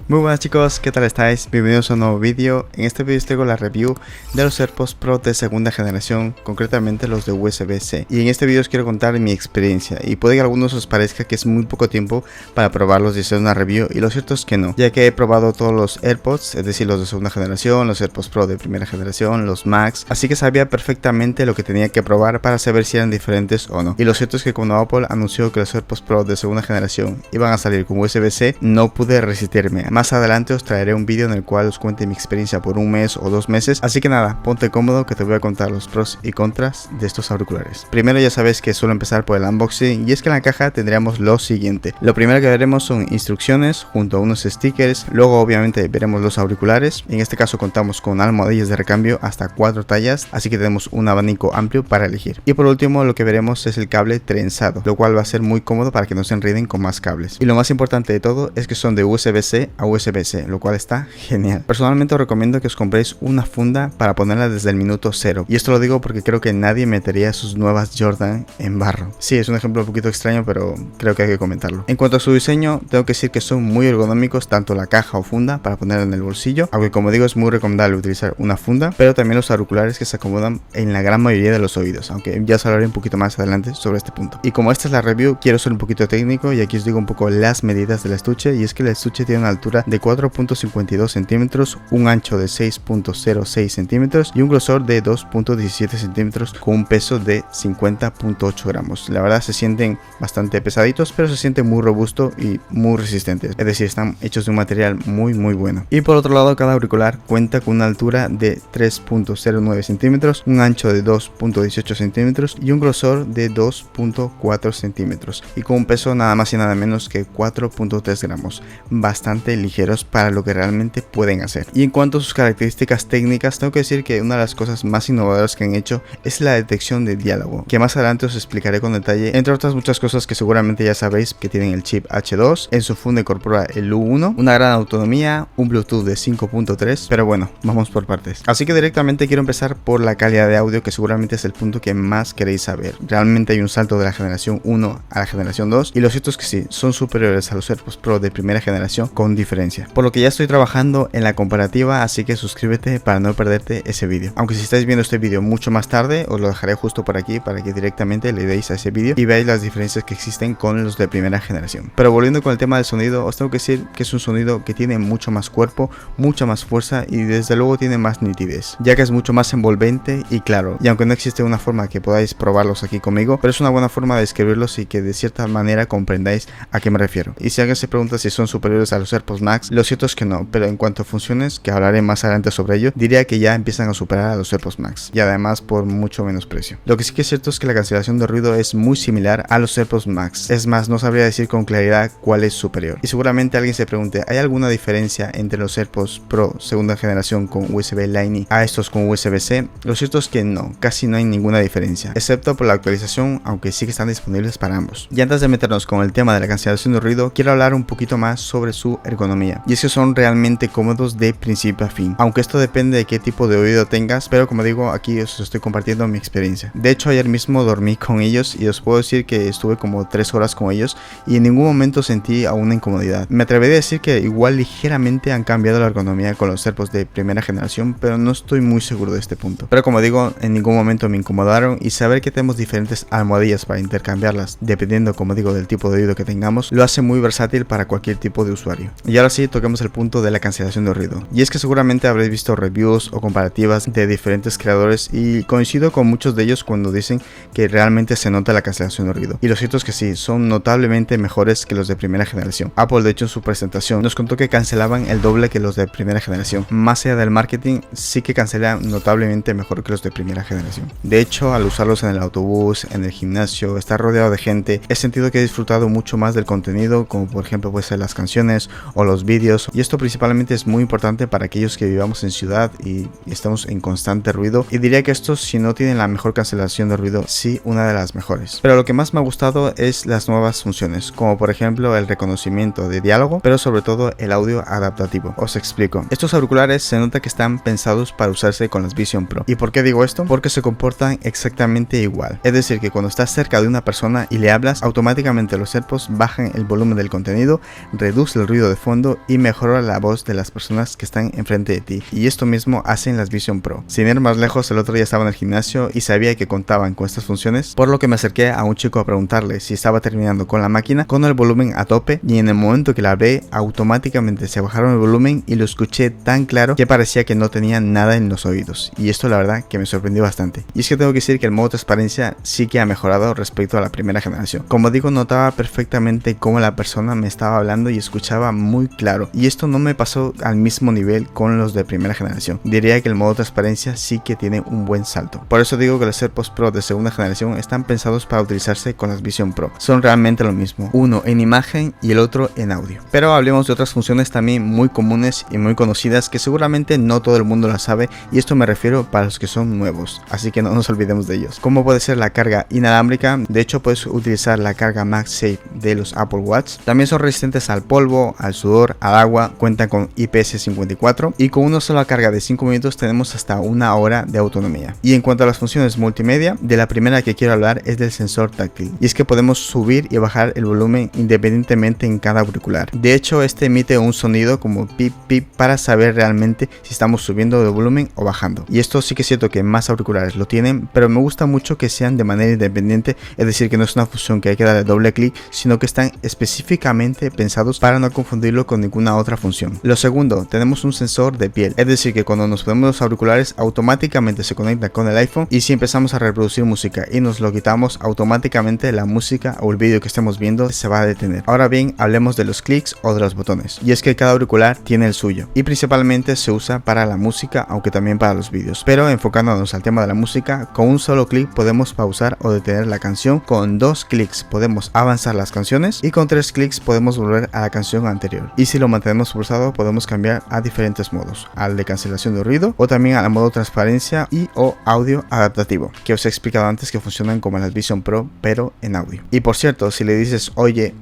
Muy buenas chicos, ¿qué tal estáis? Bienvenidos a un nuevo vídeo. En este vídeo os traigo la review de los AirPods Pro de segunda generación, concretamente los de USB-C. Y en este vídeo os quiero contar mi experiencia, y puede que a algunos os parezca que es muy poco tiempo para probarlos y hacer una review, y lo cierto es que no, ya que he probado todos los AirPods, es decir, los de segunda generación, los AirPods Pro de primera generación, los Max, así que sabía perfectamente lo que tenía que probar para saber si eran diferentes o no. Y lo cierto es que cuando Apple anunció que los AirPods Pro de segunda generación iban a salir con USB-C, no pude resistirme. Más adelante os traeré un vídeo en el cual os cuente mi experiencia por un mes o 2 meses, así que nada, ponte cómodo que te voy a contar los pros y contras de estos auriculares. Primero ya sabéis que suelo empezar por el unboxing, y es que en la caja tendríamos lo siguiente. Lo primero que veremos son instrucciones junto a unos stickers, luego obviamente veremos los auriculares. En este caso contamos con almohadillas de recambio hasta 4 tallas, así que tenemos un abanico amplio para elegir. Y por último lo que veremos es el cable trenzado, lo cual va a ser muy cómodo para que no se enreden con más cables. Y lo más importante de todo es que son de USB-C a USB-C, lo cual está genial. Personalmente os recomiendo que os compréis una funda para ponerla desde el minuto 0, y esto lo digo porque creo que nadie metería sus nuevas Jordan en barro. Sí, es un ejemplo un poquito extraño, pero creo que hay que comentarlo. En cuanto a su diseño, tengo que decir que son muy ergonómicos, tanto la caja o funda para ponerla en el bolsillo, aunque como digo es muy recomendable utilizar una funda, pero también los auriculares que se acomodan en la gran mayoría de los oídos, aunque ya os hablaré un poquito más adelante sobre este punto. Y como esta es la review, quiero ser un poquito técnico y aquí os digo un poco las medidas del estuche, y es que el estuche tiene una altura de 4.52 centímetros, un ancho de 6.06 centímetros y un grosor de 2.17 centímetros con un peso de 50.8 gramos. La verdad se sienten bastante pesaditos, pero se siente muy robusto y muy resistentes, es decir, están hechos de un material muy bueno. Y por otro lado, cada auricular cuenta con una altura de 3.09 centímetros, un ancho de 2.18 centímetros y un grosor de 2.4 centímetros y con un peso nada más y nada menos que 4.3 gramos, bastante ligeros para lo que realmente pueden hacer. Y en cuanto a sus características técnicas, tengo que decir que una de las cosas más innovadoras que han hecho es la detección de diálogo, que más adelante os explicaré con detalle, entre otras muchas cosas que seguramente ya sabéis, que tienen el chip H2, en su funda incorpora el U1, una gran autonomía, un Bluetooth de 5.3, pero bueno, vamos por partes. Así que directamente quiero empezar por la calidad de audio, que seguramente es el punto que más queréis saber. Realmente hay un salto de la generación 1 a la generación 2, y lo cierto es que sí, son superiores a los AirPods Pro de primera generación con diferencia, por lo que ya estoy trabajando en la comparativa, así que suscríbete para no perderte ese vídeo. Aunque si estáis viendo este vídeo mucho más tarde, os lo dejaré justo por aquí para que directamente le deis a ese vídeo y veáis las diferencias que existen con los de primera generación. Pero volviendo con el tema del sonido, os tengo que decir que es un sonido que tiene mucho más cuerpo, mucha más fuerza y desde luego tiene más nitidez, ya que es mucho más envolvente y claro. Y aunque no existe una forma que podáis probarlos aquí conmigo, pero es una buena forma de describirlos y que de cierta manera comprendáis a qué me refiero. Y si alguien se pregunta si son superiores a los AirPods Max, lo cierto es que no, pero en cuanto a funciones, que hablaré más adelante sobre ello, diría que ya empiezan a superar a los AirPods Max, y además por mucho menos precio. Lo que sí que es cierto es que la cancelación de ruido es muy similar a los AirPods Max, es más, no sabría decir con claridad cuál es superior. Y seguramente alguien se pregunte, ¿hay alguna diferencia entre los AirPods Pro segunda generación con USB Lightning a estos con USB-C? Lo cierto es que no, casi no hay ninguna diferencia, excepto por la actualización, aunque sí que están disponibles para ambos. Y antes de meternos con el tema de la cancelación de ruido, quiero hablar un poquito más sobre su ergonomía, y es que son realmente cómodos de principio a fin, aunque esto depende de qué tipo de oído tengas, pero como digo, aquí os estoy compartiendo mi experiencia. De hecho, ayer mismo dormí con ellos y os puedo decir que estuve como 3 horas con ellos y en ningún momento sentí alguna incomodidad. Me atrevería a decir que igual ligeramente han cambiado la ergonomía con los AirPods de primera generación, pero no estoy muy seguro de este punto. Pero como digo, en ningún momento me incomodaron, y saber que tenemos diferentes almohadillas para intercambiarlas dependiendo, como digo, del tipo de oído que tengamos, lo hace muy versátil para cualquier tipo de usuario. Y ahora sí, toquemos el punto de la cancelación de ruido, y es que seguramente habréis visto reviews o comparativas de diferentes creadores, y coincido con muchos de ellos cuando dicen que realmente se nota la cancelación de ruido, y lo cierto es que sí, son notablemente mejores que los de primera generación. Apple de hecho en su presentación nos contó que cancelaban el doble que los de primera generación. Más allá del marketing, sí que cancelan notablemente mejor que los de primera generación. De hecho, al usarlos en el autobús, en el gimnasio, estar rodeado de gente, he sentido que he disfrutado mucho más del contenido, como por ejemplo puede ser las canciones o los vídeos, y esto principalmente es muy importante para aquellos que vivamos en ciudad y estamos en constante ruido, y diría que estos, si no tienen la mejor cancelación de ruido, sí una de las mejores. Pero lo que más me ha gustado es las nuevas funciones, como por ejemplo el reconocimiento de diálogo, pero sobre todo el audio adaptativo. Os explico. Estos auriculares se nota que están pensados para usarse con las Vision Pro. ¿Y por qué digo esto? Porque se comportan exactamente igual. Es decir, que cuando estás cerca de una persona y le hablas, automáticamente los AirPods bajan el volumen del contenido, reduce el ruido de fondo fondo y mejora la voz de las personas que están enfrente de ti, y esto mismo hacen las Vision Pro. Sin ir más lejos, el otro día estaba en el gimnasio y sabía que contaban con estas funciones, por lo que me acerqué a un chico a preguntarle si estaba terminando con la máquina con el volumen a tope, y en el momento que la abrí automáticamente se bajaron el volumen y lo escuché tan claro que parecía que no tenía nada en los oídos, y esto la verdad que me sorprendió bastante. Y es que tengo que decir que el modo transparencia sí que ha mejorado respecto a la primera generación. Como digo, notaba perfectamente cómo la persona me estaba hablando y escuchaba muy claro, y esto no me pasó al mismo nivel con los de primera generación. Diría que el modo transparencia sí que tiene un buen salto. Por eso digo que los AirPods Pro de segunda generación están pensados para utilizarse con las Vision Pro. Son realmente lo mismo, uno en imagen y el otro en audio. Pero hablemos de otras funciones también muy comunes y muy conocidas que seguramente no todo el mundo las sabe, y esto me refiero para los que son nuevos, así que no nos olvidemos de ellos. Como puede ser la carga inalámbrica. De hecho, puedes utilizar la carga MagSafe de los Apple Watch. También son resistentes al polvo, al sudor, al agua, cuentan con IPS54 y con una sola carga de 5 minutos tenemos hasta 1 hora de autonomía. Y en cuanto a las funciones multimedia, de la primera que quiero hablar es del sensor táctil, y es que podemos subir y bajar el volumen independientemente en cada auricular. De hecho, este emite un sonido como pip pip para saber realmente si estamos subiendo de volumen o bajando, y esto sí que es cierto que más auriculares lo tienen, pero me gusta mucho que sean de manera independiente, es decir, que no es una función que hay que darle doble clic, sino que están específicamente pensados para no confundirlo con ninguna otra función. Lo segundo, tenemos un sensor de piel, es decir, que cuando nos ponemos los auriculares automáticamente se conecta con el iPhone, y si empezamos a reproducir música y nos lo quitamos, automáticamente la música o el vídeo que estemos viendo se va a detener. Ahora bien, hablemos de los clics o de los botones, y es que cada auricular tiene el suyo, y principalmente se usa para la música, aunque también para los vídeos. Pero enfocándonos al tema de la música, con un solo clic podemos pausar o detener la canción, con 2 clics podemos avanzar las canciones, y con 3 clics podemos volver a la canción anterior. Y si lo mantenemos pulsado podemos cambiar a diferentes modos, al de cancelación de ruido o también al modo transparencia y o audio adaptativo, que os he explicado antes que funcionan como las Vision Pro pero en audio. Y por cierto, si le dices oye,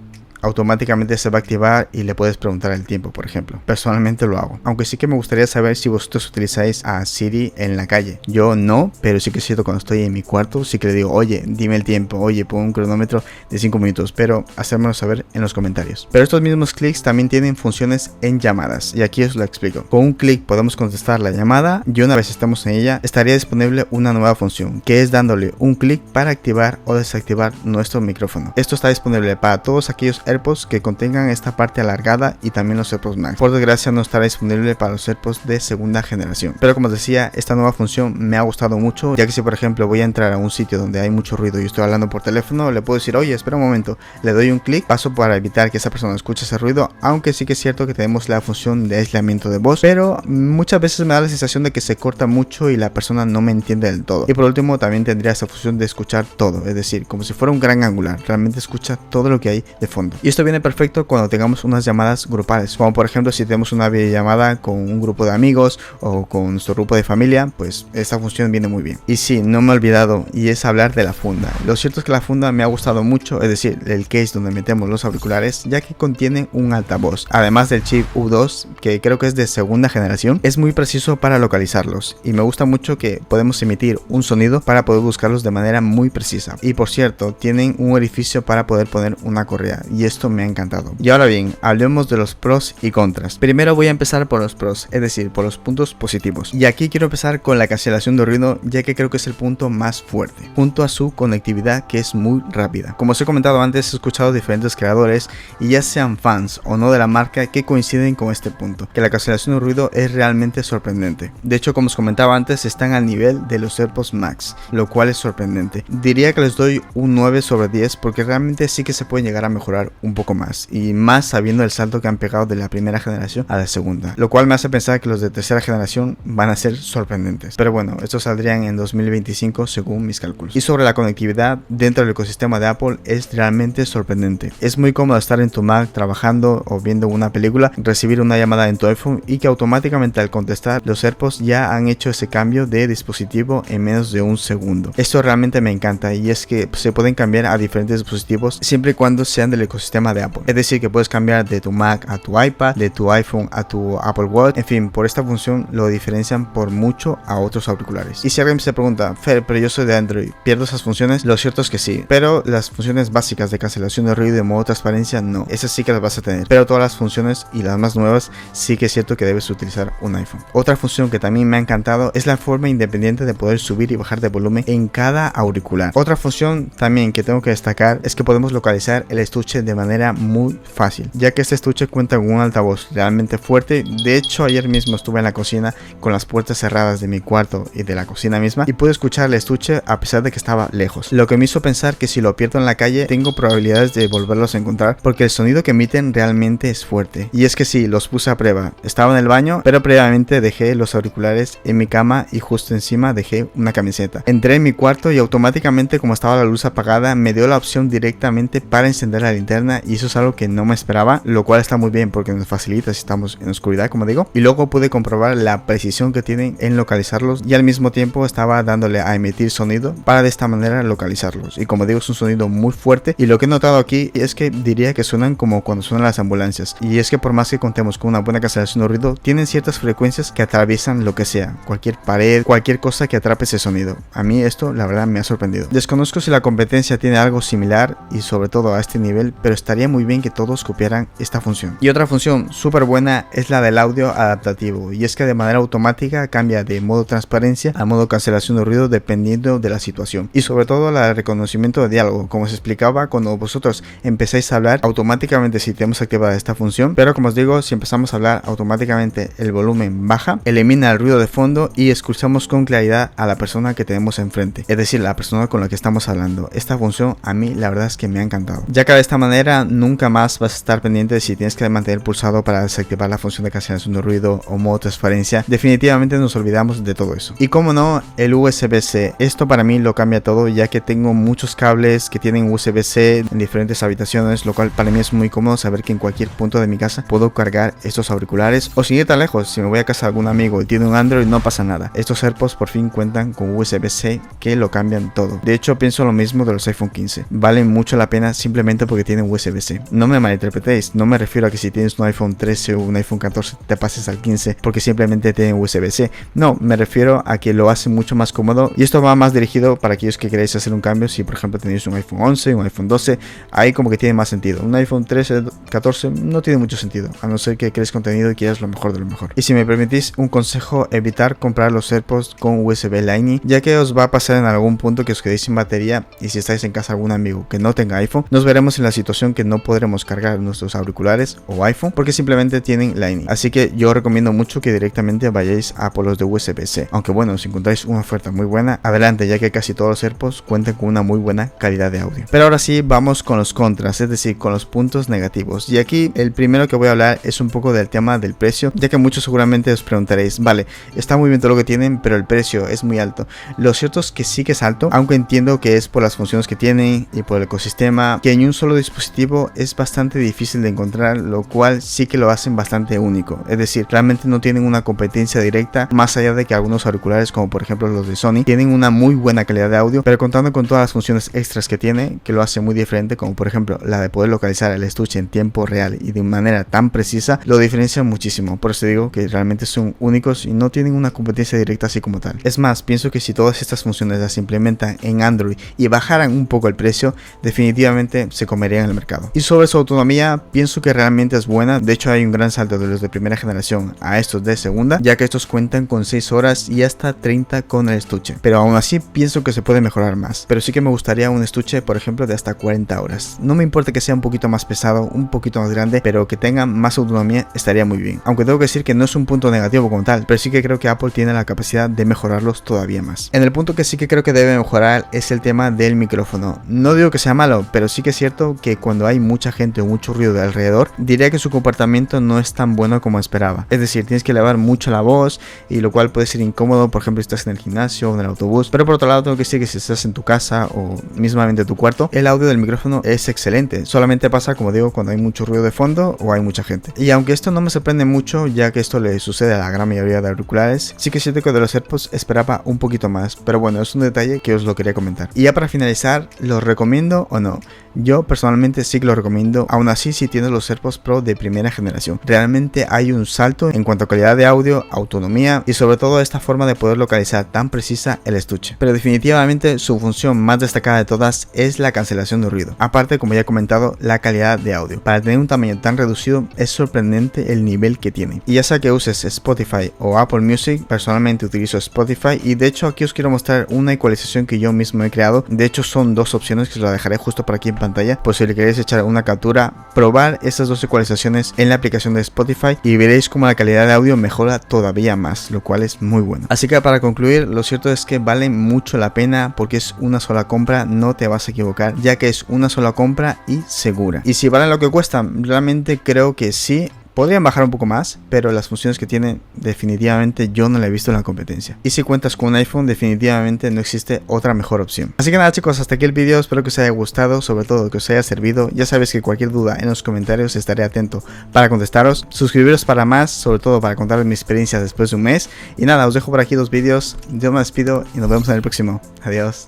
automáticamente se va a activar y le puedes preguntar el tiempo, por ejemplo. Personalmente lo hago, aunque sí que me gustaría saber si vosotros utilizáis a Siri en la calle. Yo no, pero sí que es cierto, cuando estoy en mi cuarto sí que le digo oye, dime el tiempo, oye, pon un cronómetro de 5 minutos, pero hacérmelo saber en los comentarios. Pero estos mismos clics también tienen funciones en llamadas, y aquí os lo explico. Con un clic podemos contestar la llamada, y una vez estemos en ella estaría disponible una nueva función, que es dándole un clic para activar o desactivar nuestro micrófono. Esto está disponible para todos aquellos AirPods que contengan esta parte alargada, y también los AirPods Max. Por desgracia no estará disponible para los AirPods de segunda generación, pero como os decía, esta nueva función me ha gustado mucho, ya que si por ejemplo voy a entrar a un sitio donde hay mucho ruido y estoy hablando por teléfono, le puedo decir oye, espera un momento, le doy un clic, paso para evitar que esa persona escuche ese ruido, aunque sí que es cierto que tenemos la función de aislamiento de voz, pero muchas veces me da la sensación de que se corta mucho y la persona no me entiende del todo. Y por último también tendría esa función de escuchar todo, es decir, como si fuera un gran angular, realmente escucha todo lo que hay de fondo. Y esto viene perfecto cuando tengamos unas llamadas grupales, como por ejemplo si tenemos una videollamada con un grupo de amigos o con nuestro grupo de familia, pues esta función viene muy bien. Y sí, no me he olvidado, y es hablar de la funda. Lo cierto es que la funda me ha gustado mucho, es decir, el case donde metemos los auriculares, ya que contiene un altavoz, además del chip U2, que creo que es de segunda generación, es muy preciso para localizarlos, y me gusta mucho que podemos emitir un sonido para poder buscarlos de manera muy precisa. Y por cierto, tienen un orificio para poder poner una correa, y esto me ha encantado. Y ahora bien, hablemos de los pros y contras. Primero voy a empezar por los pros, es decir, por los puntos positivos. Y aquí quiero empezar con la cancelación de ruido, ya que creo que es el punto más fuerte, junto a su conectividad, que es muy rápida. Como os he comentado antes, he escuchado diferentes creadores, y ya sean fans o no de la marca, que coinciden con este punto, que la cancelación de ruido es realmente sorprendente. De hecho, como os comentaba antes, están al nivel de los AirPods Max, lo cual es sorprendente. Diría que les doy un 9 sobre 10, porque realmente sí que se pueden llegar a mejorar un poco más, y más sabiendo el salto que han pegado de la primera generación a la segunda, lo cual me hace pensar que los de tercera generación van a ser sorprendentes. Pero bueno, estos saldrían en 2025 según mis cálculos. Y sobre la conectividad dentro del ecosistema de Apple, es realmente sorprendente. Es muy cómodo estar en tu Mac trabajando o viendo una película, recibir una llamada en tu iPhone, y que automáticamente al contestar los AirPods ya han hecho ese cambio de dispositivo en menos de un segundo. Esto realmente me encanta, y es que se pueden cambiar a diferentes dispositivos siempre y cuando sean del ecosistema ecosistema de Apple. Es decir, que puedes cambiar de tu Mac a tu iPad, de tu iPhone a tu Apple Watch. En fin, por esta función lo diferencian por mucho a otros auriculares. Y si alguien se pregunta, Fer, pero yo soy de Android, ¿pierdo esas funciones? Lo cierto es que sí, pero las funciones básicas de cancelación de ruido y de modo transparencia no. Esas sí que las vas a tener, pero todas las funciones y las más nuevas sí que es cierto que debes utilizar un iPhone. Otra función que también me ha encantado es la forma independiente de poder subir y bajar de volumen en cada auricular. Otra función también que tengo que destacar es que podemos localizar el estuche de manera muy fácil, ya que este estuche cuenta con un altavoz realmente fuerte. De hecho, ayer mismo estuve en la cocina con las puertas cerradas de mi cuarto y de la cocina misma y pude escuchar el estuche a pesar de que estaba lejos, lo que me hizo pensar que si lo pierdo en la calle tengo probabilidades de volverlos a encontrar porque el sonido que emiten realmente es fuerte. Y es que sí, los puse a prueba. Estaba en el baño, pero previamente dejé los auriculares en mi cama y justo encima dejé una camiseta. Entré en mi cuarto y automáticamente, como estaba la luz apagada, me dio la opción directamente para encender la linterna y eso es algo que no me esperaba, lo cual está muy bien porque nos facilita si estamos en oscuridad, como digo. Y luego pude comprobar la precisión que tienen en localizarlos y al mismo tiempo estaba dándole a emitir sonido para de esta manera localizarlos. Y como digo, es un sonido muy fuerte y lo que he notado aquí es que diría que suenan como cuando suenan las ambulancias. Y es que por más que contemos con una buena cancelación de ruido, tienen ciertas frecuencias que atraviesan lo que sea, cualquier pared, cualquier cosa que atrape ese sonido. A mí esto la verdad me ha sorprendido. Desconozco si la competencia tiene algo similar y sobre todo a este nivel, pero estaría muy bien que todos copiaran esta función. Y otra función súper buena es la del audio adaptativo, y es que de manera automática cambia de modo transparencia a modo cancelación de ruido dependiendo de la situación, y sobre todo la de reconocimiento de diálogo, como se explicaba cuando vosotros empezáis a hablar automáticamente si tenemos activada esta función. Pero como os digo, si empezamos a hablar automáticamente el volumen baja, elimina el ruido de fondo y escuchamos con claridad a la persona que tenemos enfrente, es decir, la persona con la que estamos hablando. Esta función a mí la verdad es que me ha encantado, ya que de esta manera nunca más vas a estar pendiente de si tienes que mantener pulsado para desactivar la función de cancelación de ruido o modo transparencia. Definitivamente nos olvidamos de todo eso. Y como no, el USB-C, esto para mí lo cambia todo, ya que tengo muchos cables que tienen USB-C en diferentes habitaciones, lo cual para mí es muy cómodo saber que en cualquier punto de mi casa puedo cargar estos auriculares, o sin ir tan lejos, si me voy a casa de algún amigo y tiene un Android no pasa nada. Estos AirPods por fin cuentan con USB-C que lo cambian todo. De hecho pienso lo mismo de los iPhone 15, valen mucho la pena simplemente porque tienen USB-C. No me malinterpretéis, no me refiero a que si tienes un iPhone 13 o un iPhone 14 te pases al 15 porque simplemente tienen USB-C. No, me refiero a que lo hace mucho más cómodo, y esto va más dirigido para aquellos que queréis hacer un cambio. Si por ejemplo tenéis un iPhone 11, un iPhone 12, ahí como que tiene más sentido. Un iPhone 13, 14 no tiene mucho sentido, a no ser que crees contenido y quieras lo mejor de lo mejor. Y si me permitís un consejo, evitar comprar los AirPods con USB Lightning, ya que os va a pasar en algún punto que os quedéis sin batería, y si estáis en casa de algún amigo que no tenga iPhone, nos veremos en la situación que no podremos cargar nuestros auriculares o iPhone porque simplemente tienen Lightning. Así que yo recomiendo mucho que directamente vayáis a por los de USB-C, aunque bueno, si encontráis una oferta muy buena, adelante, ya que casi todos los AirPods cuentan con una muy buena calidad de audio. Pero ahora sí, vamos con los contras, es decir, con los puntos negativos. Y aquí el primero que voy a hablar es un poco del tema del precio, ya que muchos seguramente os preguntaréis, vale, está muy bien todo lo que tienen, pero el precio es muy alto. Lo cierto es que sí que es alto, aunque entiendo que es por las funciones que tienen y por el ecosistema, que en un solo dispositivo es bastante difícil de encontrar, lo cual sí que lo hacen bastante único. Es decir, realmente no tienen una competencia directa, más allá de que algunos auriculares, como por ejemplo los de Sony, tienen una muy buena calidad de audio, pero contando con todas las funciones extras que tiene, que lo hace muy diferente, como por ejemplo la de poder localizar el estuche en tiempo real y de manera tan precisa, lo diferencia muchísimo. Por eso digo que realmente son únicos y no tienen una competencia directa así como tal. Es más, pienso que si todas estas funciones las implementan en Android y bajaran un poco el precio, definitivamente se comerían el mercado. Y sobre su autonomía, pienso que realmente es buena. De hecho, hay un gran salto de los de primera generación a estos de segunda, ya que estos cuentan con 6 horas y hasta 30 con el estuche, pero aún así pienso que se puede mejorar más. Pero sí que me gustaría un estuche, por ejemplo, de hasta 40 horas. No me importa que sea un poquito más pesado, un poquito más grande, pero que tenga más autonomía estaría muy bien. Aunque tengo que decir que no es un punto negativo como tal, pero sí que creo que Apple tiene la capacidad de mejorarlos todavía más. En el punto que sí que creo que debe mejorar es el tema del micrófono. No digo que sea malo, pero sí que es cierto que cuando hay mucha gente o mucho ruido de alrededor, diría que su comportamiento no es tan bueno como esperaba. Es decir, tienes que elevar mucho la voz, y lo cual puede ser incómodo, por ejemplo, si estás en el gimnasio o en el autobús. Pero por otro lado, tengo que decir que si estás en tu casa o mismamente en tu cuarto, el audio del micrófono es excelente. Solamente pasa, como digo, cuando hay mucho ruido de fondo o hay mucha gente. Y aunque esto no me sorprende mucho, ya que esto le sucede a la gran mayoría de auriculares, sí que siento que de los AirPods esperaba un poquito más. Pero bueno, es un detalle que os lo quería comentar. Y ya para finalizar, ¿los recomiendo o no? Yo personalmente sí que lo recomiendo, aún así si tienes los AirPods Pro de primera generación. Realmente hay un salto en cuanto a calidad de audio, autonomía y sobre todo esta forma de poder localizar tan precisa el estuche. Pero definitivamente su función más destacada de todas es la cancelación de ruido. Aparte, como ya he comentado, la calidad de audio. Para tener un tamaño tan reducido es sorprendente el nivel que tiene. Y ya sea que uses Spotify o Apple Music, personalmente utilizo Spotify y de hecho aquí os quiero mostrar una ecualización que yo mismo he creado. De hecho son dos opciones que os la dejaré justo por aquí en pantalla, por si le queréis echar una captura, probar estas dos ecualizaciones en la aplicación de Spotify y veréis cómo la calidad de audio mejora todavía más, lo cual es muy bueno. Así que para concluir, lo cierto es que vale mucho la pena porque es una sola compra, no te vas a equivocar, ya que es una sola compra y segura. Y si vale lo que cuesta, realmente creo que sí. Podrían bajar un poco más, pero las funciones que tiene definitivamente yo no la he visto en la competencia. Y si cuentas con un iPhone, definitivamente no existe otra mejor opción. Así que nada chicos, hasta aquí el vídeo, espero que os haya gustado, sobre todo que os haya servido. Ya sabéis que cualquier duda en los comentarios estaré atento para contestaros. Suscribiros para más, sobre todo para contaros mis experiencias después de un mes. Y nada, os dejo por aquí 2 vídeos, yo me despido y nos vemos en el próximo. Adiós.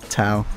Chao.